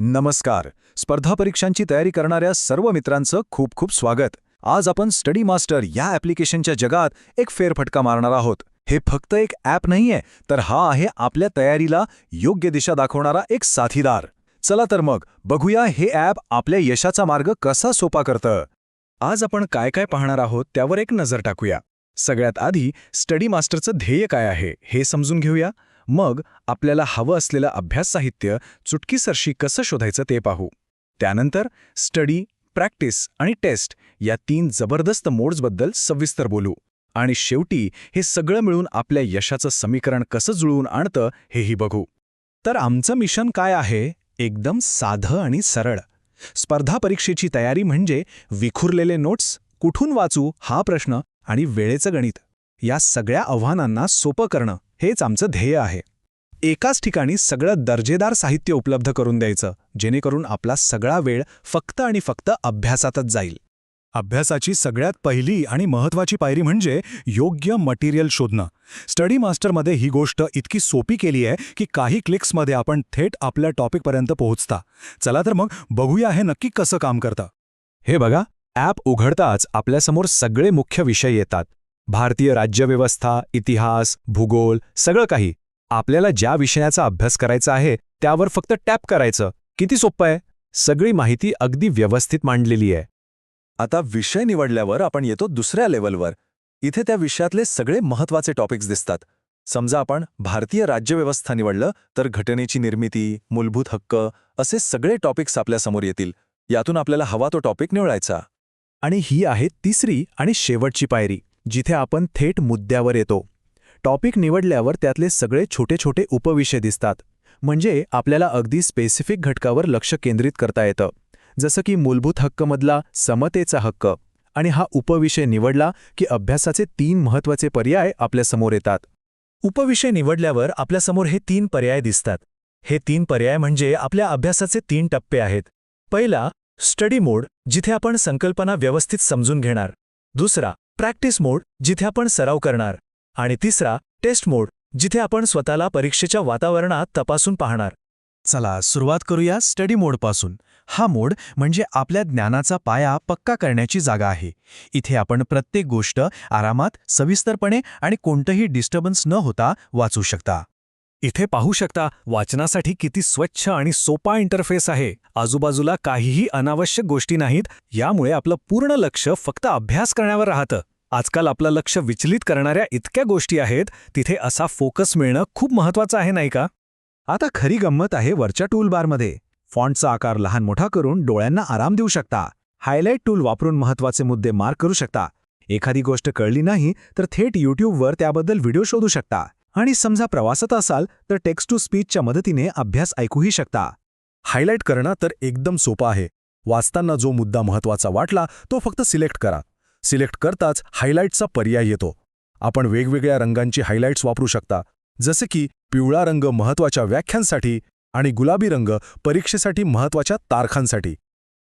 नमस्कार. स्पर्धा परीक्षांची तयारी करणाऱ्या सर्व मित्रांचं खूप खूप स्वागत. आज आपण स्टडी मास्टर या ॲप्लिकेशनच्या जगात एक फेरफटका मारणार आहोत. हे फक्त एक ॲप नाहीये, तर हा आहे आपल्या तयारीला योग्य दिशा दाखवणारा एक साथीदार. चला तर मग बघूया हे ॲप आपल्या यशाचा मार्ग कसा सोपा करतं. आज आपण काय काय पाहणार आहोत त्यावर एक नजर टाकूया. सगळ्यात आधी स्टडी मास्टरचं ध्येय काय आहे हे समजून घेऊया. मग आपल्याला हवं असलेलं अभ्यास साहित्य चुटकीसरशी कसं शोधायचं ते पाहू. त्यानंतर स्टडी, प्रॅक्टिस आणि टेस्ट या 3 जबरदस्त मोड्सबद्दल सविस्तर बोलू. आणि शेवटी हे सगळं मिळून आपल्या यशाचं समीकरण कसं जुळवून आणतं हेही बघू. तर आमचं मिशन काय आहे? एकदम साधं आणि सरळ. स्पर्धा परीक्षेची तयारी म्हणजे विखुरलेले नोट्स, कुठून वाचू हा प्रश्न आणि वेळेचं गणित. या सगळ्या आव्हानांना सोपं करणं हेच आमचं ध्येय आहे. एकाच ठिकाणी सगळं दर्जेदार साहित्य उपलब्ध करून द्यायचं, जेणेकरून आपला सगळा वेळ फक्त आणि फक्त अभ्यासातच जाईल. अभ्यासाची सगळ्यात पहिली आणि महत्त्वाची पायरी म्हणजे योग्य मटेरियल शोधणं. स्टडी मास्टरमध्ये ही गोष्ट इतकी सोपी केली आहे की काही क्लिक्समध्ये आपण थेट आपल्या टॉपिकपर्यंत पोहोचता. चला तर मग बघूया हे नक्की कसं काम करतं. हे बघा, ॲप उघडताच आपल्यासमोर सगळे मुख्य विषय येतात. भारतीय राज्यव्यवस्था, इतिहास, भूगोल, सगळं काही. आपल्याला ज्या विषयाचा अभ्यास करायचा आहे त्यावर फक्त टॅप करायचं. किती सोपं आहे. सगळी माहिती अगदी व्यवस्थित मांडलेली आहे. आता विषय निवडल्यावर आपण येतो दुसऱ्या लेवलवर. इथे त्या विषयातले सगळे महत्त्वाचे टॉपिक्स दिसतात. समजा आपण भारतीय राज्यव्यवस्था निवडलं तर घटनेची निर्मिती, मूलभूत हक्क असे सगळे टॉपिक्स आपल्यासमोर येतील. यातून आपल्याला हवा तो टॉपिक निवडायचा. आणि ही आहे तिसरी आणि शेवटची पायरी, जिथे आपण थेट मुद्द्यावर येतो. टॉपिक निवडल्यावर त्यातले सगळे छोटे छोटे उपविषय दिसतात. म्हणजे आपल्याला अगदी स्पेसिफिक घटकावर लक्ष केंद्रित करता येतं. जसं की मूलभूत हक्कमधला समतेचा हक्क. आणि हा उपविषय निवडला की अभ्यासाचे 3 महत्त्वाचे पर्याय आपल्यासमोर येतात. उपविषय निवडल्यावर आपल्यासमोर हे 3 पर्याय दिसतात. हे 3 पर्याय म्हणजे आपल्या अभ्यासाचे 3 टप्पे आहेत. पहिला, स्टडी मोड, जिथे आपण संकल्पना व्यवस्थित समजून घेणार. दुसरा, प्रॅक्टिस मोड, जिथे आपण सराव करणार. आणि तिसरा, टेस्ट मोड, जिथे आपण स्वतःला परीक्षेच्या वातावरणात तपासून पाहणार. चला सुरुवात करूया स्टडी मोडपासून. हा मोड म्हणजे आपल्या ज्ञानाचा पाया पक्का करण्याची जागा आहे. इथे आपण प्रत्येक गोष्ट आरामात, सविस्तरपणे आणि कोणतंही डिस्टर्बन्स न होता वाचू शकता. इथे पाहू शकता वाचनासाठी किती स्वच्छ आणि सोपा इंटरफेस आहे. आजूबाजूला काहीही अनावश्यक गोष्टी नाहीत. यामुळे आपलं पूर्ण लक्ष फक्त अभ्यास करण्यावर राहतं. आजकाल आपलं लक्ष विचलित करणाऱ्या इतक्या गोष्टी आहेत, तिथे असा फोकस मिळणं खूप महत्त्वाचं आहे, नाही का? आता खरी गंमत आहे वरच्या टूलबारमध्ये. फॉन्टचा आकार लहान मोठा करून डोळ्यांना आराम देऊ शकता. हायलाइट टूल वापरून महत्त्वाचे मुद्दे मार्क करू शकता. एखादी गोष्ट कळली नाही तर थेट यूट्यूबवर त्याबद्दल व्हिडिओ शोधू शकता. आणि समजा प्रवासात असाल तर टेक्स्ट टू स्पीचच्या मदतीने अभ्यास ऐकूही शकता. हायलाइट करणं तर एकदम सोपं आहे. वाचताना जो मुद्दा महत्त्वाचा वाटला तो फक्त सिलेक्ट करा. सिलेक्ट करताच हायलाइटचा पर्याय येतो. आपण वेगवेगळ्या रंगांची हायलाइट्स वापरू शकता. जसे की पिवळा रंग महत्त्वाच्या व्याख्यांसाठी आणि गुलाबी रंग परीक्षेसाठी महत्त्वाच्या तारखांसाठी.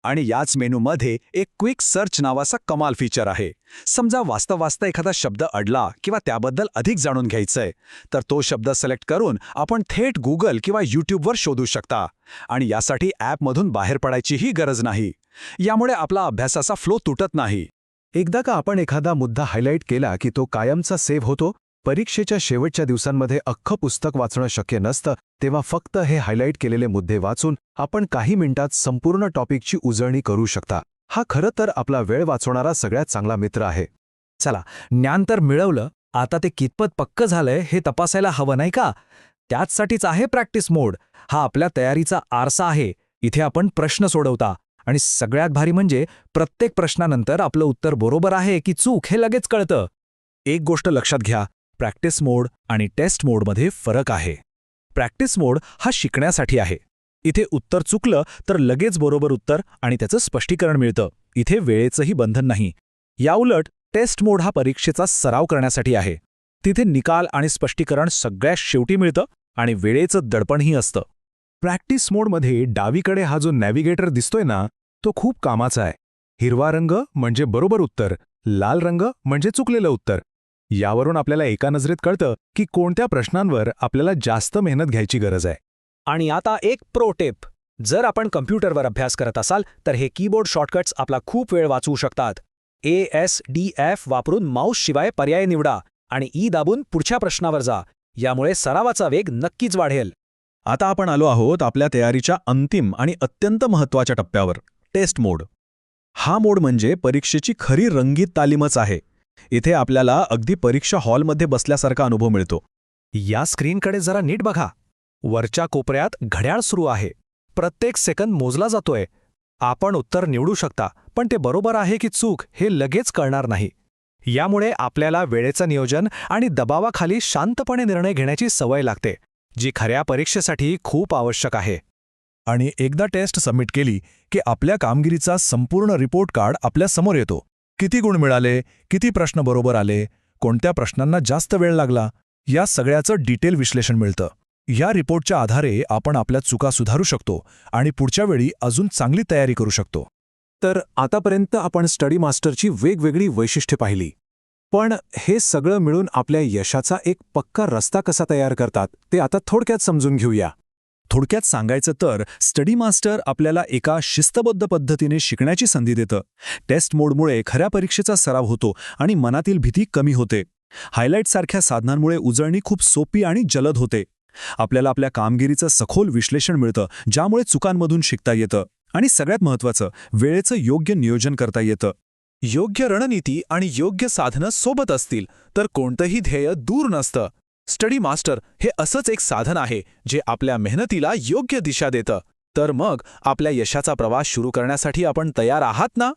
आणि याच मेनूमध्ये एक क्विक सर्च नावाचा कमाल फीचर आहे. समजा वाचता वाचता एखादा शब्द अडला किंवा त्याबद्दल अधिक जाणून घ्यायचंय, तर तो शब्द सिलेक्ट करून आपण थेट गुगल किंवा यूट्यूबवर शोधू शकता. आणि यासाठी ॲपमधून बाहेर पडायचीही गरज नाही. यामुळे आपला अभ्यासाचा फ्लो तुटत नाही. एकदा का आपण एखादा मुद्दा हायलाइट केला की तो कायमचा सेव्ह होतो. परीक्षेच्या शेवटच्या दिवसांमध्ये अख्खं पुस्तक वाचणं शक्य नसतं, तेव्हा फक्त हे हायलाइट केलेले मुद्दे वाचून आपण काही मिनिटात संपूर्ण टॉपिकची उजळणी करू शकता. हा खरं तर आपला वेळ वाचवणारा सगळ्यात चांगला मित्र आहे. चला, ज्ञान तर मिळवलं, आता ते कितपत पक्कं झालंय हे तपासायला हवं, नाही का? त्याचसाठीच आहे प्रॅक्टिस मोड. हा आपल्या तयारीचा आरसा आहे. इथे आपण प्रश्न सोडवता आणि सगळ्यात भारी म्हणजे प्रत्येक प्रश्नानंतर आपलं उत्तर बरोबर आहे की चूक हे लगेच कळतं. एक गोष्ट लक्षात घ्या, प्रॅक्टिस मोड आणि टेस्ट मोडमध्ये फरक आहे. प्रॅक्टिस मोड हा शिकण्यासाठी आहे. इथे उत्तर चुकलं तर लगेच बरोबर उत्तर आणि त्याचं स्पष्टीकरण मिळतं. इथे वेळेचंही बंधन नाही. याउलट टेस्ट मोड हा परीक्षेचा सराव करण्यासाठी आहे. तिथे निकाल आणि स्पष्टीकरण सगळ्यात शेवटी मिळतं आणि वेळेचं दडपणही असतं. प्रॅक्टिस मोडमध्ये डावीकडे हा जो नॅव्हिगेटर दिसतोय ना, तो खूप कामाचा आहे. हिरवा रंग म्हणजे बरोबर उत्तर, लाल रंग म्हणजे चुकलेलं उत्तर. यावरून आपल्याला एका नजरेत कळतं की कोणत्या प्रश्नांवर आपल्याला जास्त मेहनत घ्यायची गरज आहे. आणि आता एक प्रो टिप. जर आपण कम्प्युटरवर अभ्यास करत असाल तर हे कीबोर्ड शॉर्टकट्स आपला खूप वेळ वाचवू शकतात. ASDF वापरून माऊसशिवाय पर्याय निवडा आणि ई दाबून पुढच्या प्रश्नावर जा. यामुळे सरावाचा वेग नक्कीच वाढेल. आता आपण आलो आहोत आपल्या तयारीच्या अंतिम आणि अत्यंत महत्त्वाच्या टप्प्यावर, टेस्ट मोड. हा मोड म्हणजे परीक्षेची खरी रंगीत तालीमच आहे. इथे आपल्याला अगदी परीक्षा हॉलमध्ये बसल्यासारखा अनुभव मिळतो. या स्क्रीनकडे जरा नीट बघा. वरच्या कोपऱ्यात घड्याळ सुरू आहे. प्रत्येक सेकंद मोजला जातोय. आपण उत्तर निवडू शकता, पण ते बरोबर आहे की चूक हे लगेच कळणार नाही. यामुळे आपल्याला वेळेचं नियोजन आणि दबावाखाली शांतपणे निर्णय घेण्याची सवय लागते, जी खऱ्या परीक्षेसाठी खूप आवश्यक आहे. आणि एकदा टेस्ट सबमिट केली की आपल्या कामगिरीचा संपूर्ण रिपोर्ट कार्ड आपल्या समोर येतो. किती गुण मिळाले, किती प्रश्न बरोबर आले, कोणत्या प्रश्नांना जास्त वेळ लागला, या सगळ्याचं डिटेल विश्लेषण मिळतं. या रिपोर्टच्या आधारे आपण आपल्या चुका सुधारू शकतो आणि पुढच्या वेळी अजून चांगली तयारी करू शकतो. तर आतापर्यंत आपण स्टडी मास्टरची वेगवेगळी वैशिष्ट्ये पाहिली. पण हे सगळं मिळून आपल्या यशाचा एक पक्का रस्ता कसा तयार करतात ते आता थोडक्यात समजून घेऊया. थोडक्यात सांगायचं तर स्टडी मास्टर आपल्याला एका शिस्तबद्ध पद्धतीने शिकण्याची संधी देतं. टेस्ट मोडमुळे खऱ्या परीक्षेचा सराव होतो आणि मनातील भीती कमी होते. हायलाईटसारख्या साधनांमुळे उजळणी खूप सोपी आणि जलद होते. आपल्याला आपल्या कामगिरीचं सखोल विश्लेषण मिळतं, ज्यामुळे चुकांमधून शिकता येतं. आणि सगळ्यात महत्त्वाचं, वेळेचं योग्य नियोजन करता येतं. योग्य रणनीती आणि योग्य साधनं सोबत असतील तर कोणतंही ध्येय दूर नसतं. स्टडी मास्टर हे असंच एक साधन आहे जे आपल्या मेहनतीला योग्य दिशा देतं. तर मग आपल्या यशाचा प्रवास सुरू करण्यासाठी आपण तयार आहात ना?